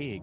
1,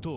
2,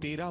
13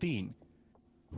3,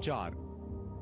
4,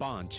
5,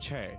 6,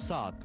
7,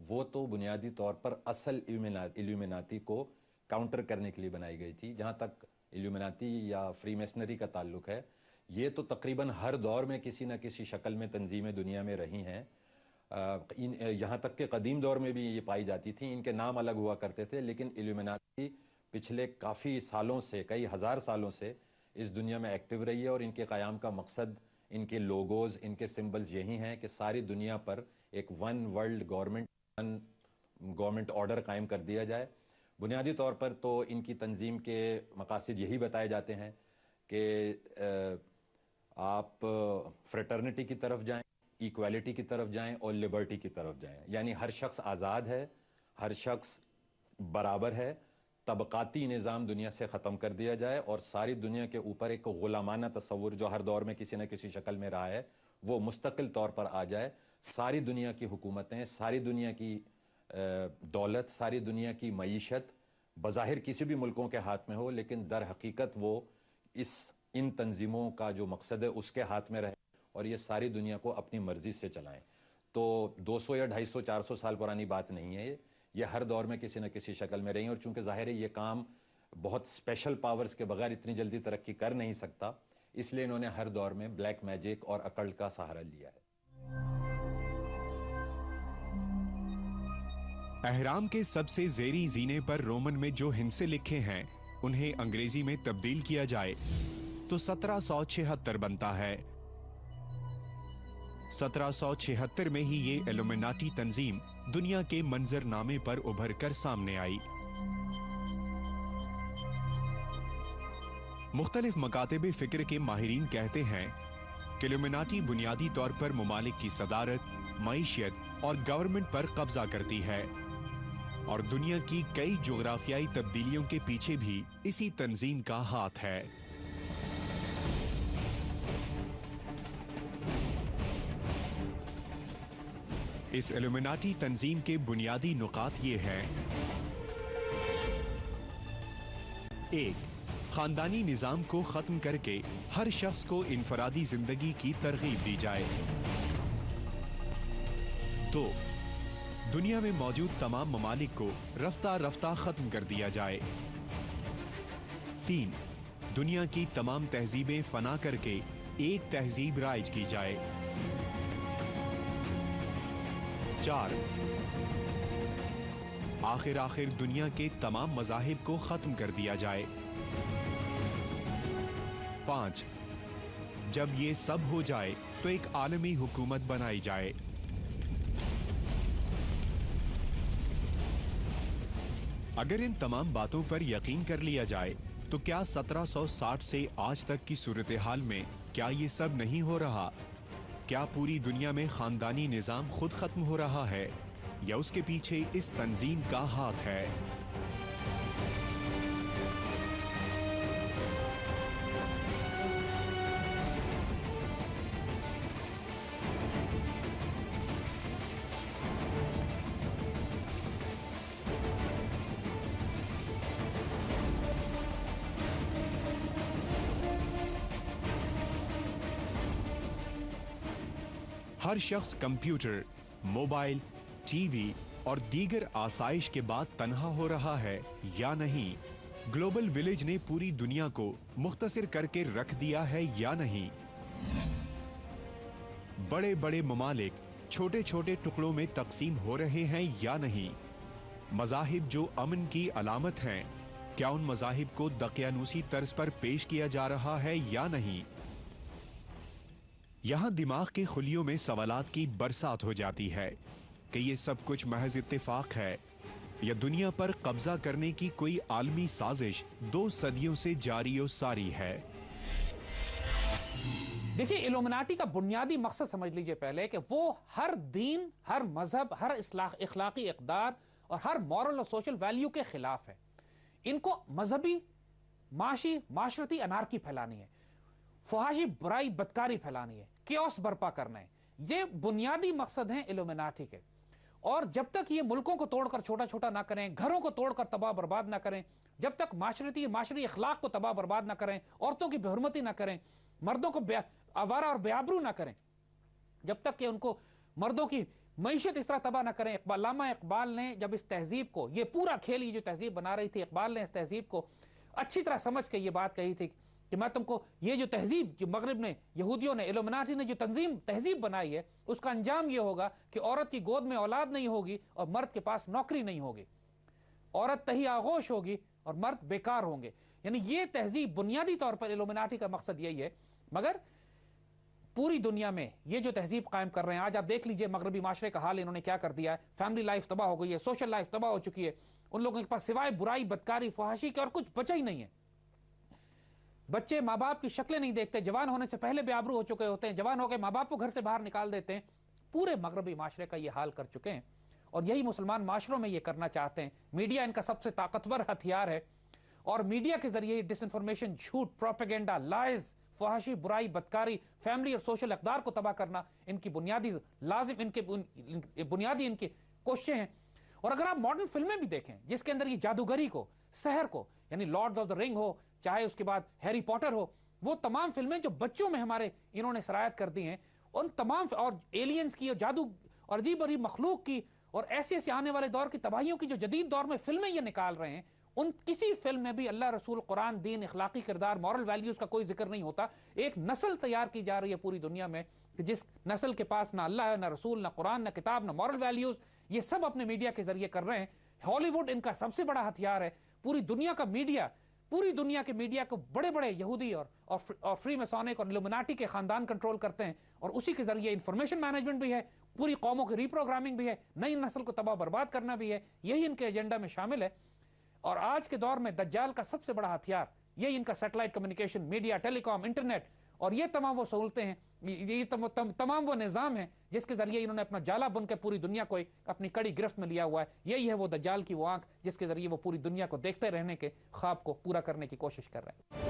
وہ تو بنیادی طور پر اصل ایلومیناتی کو کاؤنٹر کرنے کے لیے بنائی گئی تھی. جہاں تک ایلومیناتی یا فری میسنری کا تعلق ہے، یہ تو تقریباً ہر دور میں کسی نہ کسی شکل میں تنظیمیں دنیا میں رہی ہیں. یہاں تک کہ قدیم دور میں بھی یہ پائی جاتی تھیں. ان کے نام الگ ہوا کرتے تھے، لیکن ایلومیناتی پچھلے کافی سالوں سے، کئی ہزار سالوں سے اس دنیا میں ایکٹیو رہی ہے، اور ان کے قیام کا مقصد، ان کے لوگوز، ان کے سمبلز یہی ہیں کہ ساری دنیا پر ایک ون ورلڈ گورنمنٹ آرڈر قائم کر دیا جائے. بنیادی طور پر تو ان کی تنظیم کے مقاصد یہی بتائے جاتے ہیں کہ آپ فریٹرنٹی کی طرف جائیں، ایکویلٹی کی طرف جائیں اور لبرٹی کی طرف جائیں. یعنی ہر شخص آزاد ہے، ہر شخص برابر ہے، طبقاتی نظام دنیا سے ختم کر دیا جائے، اور ساری دنیا کے اوپر ایک غلامانہ تصور جو ہر دور میں کسی نہ کسی شکل میں رہا ہے وہ مستقل طور پر آ جائے. ساری دنیا کی حکومتیں، ساری دنیا کی دولت، ساری دنیا کی معیشت بظاہر کسی بھی ملکوں کے ہاتھ میں ہو، لیکن در حقیقت وہ ان تنظیموں کا جو مقصد ہے اس کے ہاتھ میں رہے، اور یہ ساری دنیا کو اپنی مرضی سے چلائیں. تو 200 یا 250 400 سال پرانی بات نہیں ہے، یہ ہر دور میں کسی نہ کسی شکل میں رہی. اور چونکہ ظاہر ہے یہ کام بہت اسپیشل پاورز کے بغیر اتنی جلدی ترقی کر نہیں سکتا، اس لیے انہوں نے ہر دور میں بلیک میجک اور اکلٹ کا سہارا لیا ہے. اہرام کے سب سے زیریں زینے پر رومن میں جو ہندسے لکھے ہیں انہیں انگریزی میں تبدیل کیا جائے تو 1776 بنتا ہے. 1776 میں ہی یہ ایلومیناٹی تنظیم دنیا کے منظر نامے پر ابھر کر سامنے آئی. مختلف مکاتب فکر کے ماہرین کہتے ہیں کہ ایلومیناٹی بنیادی طور پر ممالک کی صدارت، معیشت اور گورنمنٹ پر قبضہ کرتی ہے، اور دنیا کی کئی جغرافیائی تبدیلیوں کے پیچھے بھی اسی تنظیم کا ہاتھ ہے. اس ایلومیناٹی تنظیم کے بنیادی نقاط یہ ہیں: 1. خاندانی نظام کو ختم کر کے ہر شخص کو انفرادی زندگی کی ترغیب دی جائے. 2. دنیا میں موجود تمام ممالک کو رفتہ رفتہ ختم کر دیا جائے. 3. دنیا کی تمام تہذیبیں فنا کر کے ایک تہذیب رائج کی جائے. 4. آخر دنیا کے تمام مذاہب کو ختم کر دیا جائے. 5. جب یہ سب ہو جائے تو ایک عالمی حکومت بنائی جائے. اگر ان تمام باتوں پر یقین کر لیا جائے تو کیا 1760 سے آج تک کی صورتحال میں کیا یہ سب نہیں ہو رہا؟ کیا پوری دنیا میں خاندانی نظام خود ختم ہو رہا ہے، یا اس کے پیچھے اس تنظیم کا ہاتھ ہے؟ ہر شخص کمپیوٹر، موبائل، ٹی وی اور دیگر آسائش کے بعد تنہا ہو رہا ہے یا نہیں؟ گلوبل ولیج نے پوری دنیا کو مختصر کر کے رکھ دیا ہے یا نہیں؟ بڑے بڑے ممالک چھوٹے چھوٹے ٹکڑوں میں تقسیم ہو رہے ہیں یا نہیں؟ مذاہب جو امن کی علامت ہیں، کیا ان مذاہب کو دقیانوسی طرز پر پیش کیا جا رہا ہے یا نہیں؟ یہاں دماغ کے خلیوں میں سوالات کی برسات ہو جاتی ہے کہ یہ سب کچھ محض اتفاق ہے یا دنیا پر قبضہ کرنے کی کوئی عالمی سازش 2 صدیوں سے جاری و ساری ہے. دیکھیے، ایلومیناٹی کا بنیادی مقصد سمجھ لیجئے پہلے کہ وہ ہر دین، ہر مذہب، ہر اخلاقی اقدار اور ہر مورل اور سوشل ویلیو کے خلاف ہے. ان کو مذہبی، معاشی، معاشرتی انارکی پھیلانی ہے، فحاشی، برائی، بدکاری پھیلانی ہے، کیوس برپا کرنا ہے. یہ بنیادی مقصد ہیں ایلومیناٹی کے. اور جب تک یہ ملکوں کو توڑ کر چھوٹا چھوٹا نہ کریں، گھروں کو توڑ کر تباہ برباد نہ کریں، جب تک معاشری اخلاق کو تباہ برباد نہ کریں، عورتوں کی بے حرمتی نہ کریں، مردوں کو آوارہ اور بے آبرو نہ کریں، جب تک کہ ان کو مردوں کی معیشت اس طرح تباہ نہ کریں. علامہ اقبال نے جب اس تہذیب کو, یہ پورا کھیل یہ جو تہذیب بنا رہی تھی, اقبال نے اس تہذیب کو اچھی طرح سمجھ کے یہ بات کہی تھی کہ میں تم کو یہ جو تہذیب جو مغرب نے, یہودیوں نے, الومناٹی نے جو تہذیب بنائی ہے, اس کا انجام یہ ہوگا کہ عورت کی گود میں اولاد نہیں ہوگی اور مرد کے پاس نوکری نہیں ہوگی, عورت تہی آغوش ہوگی اور مرد بیکار ہوں گے. یعنی یہ تہذیب بنیادی طور پر الومناٹی کا مقصد یہی ہے. مگر پوری دنیا میں یہ جو تہذیب قائم کر رہے ہیں, آج آپ دیکھ لیجئے مغربی معاشرے کا حال انہوں نے کیا کر دیا ہے. فیملی لائف تباہ ہو گئی ہے, سوشل لائف تباہ ہو چکی ہے. ان لوگوں کے پاس سوائے برائی, بدکاری, فحاشی کے اور کچھ بچا ہی نہیں ہے. بچے ماں باپ کی شکلیں نہیں دیکھتے, جوان ہونے سے پہلے بے آبرو ہو چکے ہوتے ہیں, جوان ہو کے ماں باپ کو گھر سے باہر نکال دیتے ہیں. پورے مغربی معاشرے کا یہ حال کر چکے ہیں اور یہی مسلمان معاشروں میں یہ کرنا چاہتے ہیں. میڈیا ان کا سب سے طاقتور ہتھیار ہے اور میڈیا کے ذریعے ڈس انفارمیشن, جھوٹ, پروپیگنڈا, لائز, فحاشی, برائی, بدکاری, فیملی اور سوشل اقدار کو تباہ کرنا ان کی بنیادی ان کی کوششیں ہیں. اور اگر آپ ماڈرن فلمیں بھی دیکھیں جس کے اندر یہ جادوگری کو, سحر کو, یعنی لارڈ آف دا رنگ ہو, چاہے اس کے بعد ہیری پوٹر ہو, وہ تمام فلمیں جو بچوں میں ہمارے انہوں نے سرایت کر دی ہیں, ان تمام, اور ایلینز کی اور جادو اور عجیب عجیب مخلوق کی اور ایسے ایسے آنے والے دور کی تباہیوں کی جو جدید دور میں فلمیں یہ نکال رہے ہیں, ان کسی فلم میں بھی اللہ, رسول, قرآن, دین, اخلاقی کردار, مورل ویلیوز کا کوئی ذکر نہیں ہوتا. ایک نسل تیار کی جا رہی ہے پوری دنیا میں کہ جس نسل کے پاس نہ اللہ ہے, نہ رسول, نہ قرآن, نہ کتاب, نہ مورل ویلیوز. یہ سب اپنے میڈیا کے ذریعے کر رہے ہیں. ہالی ووڈ ان کا سب سے بڑا ہتھیار ہے. پوری دنیا کا میڈیا, پوری دنیا کے میڈیا کو بڑے بڑے یہودی اور فری میسونک اور الومناٹی کے خاندان کنٹرول کرتے ہیں اور اسی کے ذریعے انفارمیشن مینجمنٹ بھی ہے, پوری قوموں کی ری پروگرامنگ بھی ہے, نئی نسل کو تباہ برباد کرنا بھی ہے. یہی ان کے ایجنڈا میں شامل ہے. اور آج کے دور میں دجال کا سب سے بڑا ہتھیار یہی ان کا سیٹلائٹ کمیونیکیشن, میڈیا, ٹیلی کام, انٹرنیٹ, اور یہ تمام وہ سہولتیں ہیں, یہ تمام وہ نظام ہیں جس کے ذریعے انہوں نے اپنا جالا بن کے پوری دنیا کو اپنی کڑی گرفت میں لیا ہوا ہے. یہی ہے وہ دجال کی وہ آنکھ جس کے ذریعے وہ پوری دنیا کو دیکھتے رہنے کے خواب کو پورا کرنے کی کوشش کر رہے ہیں.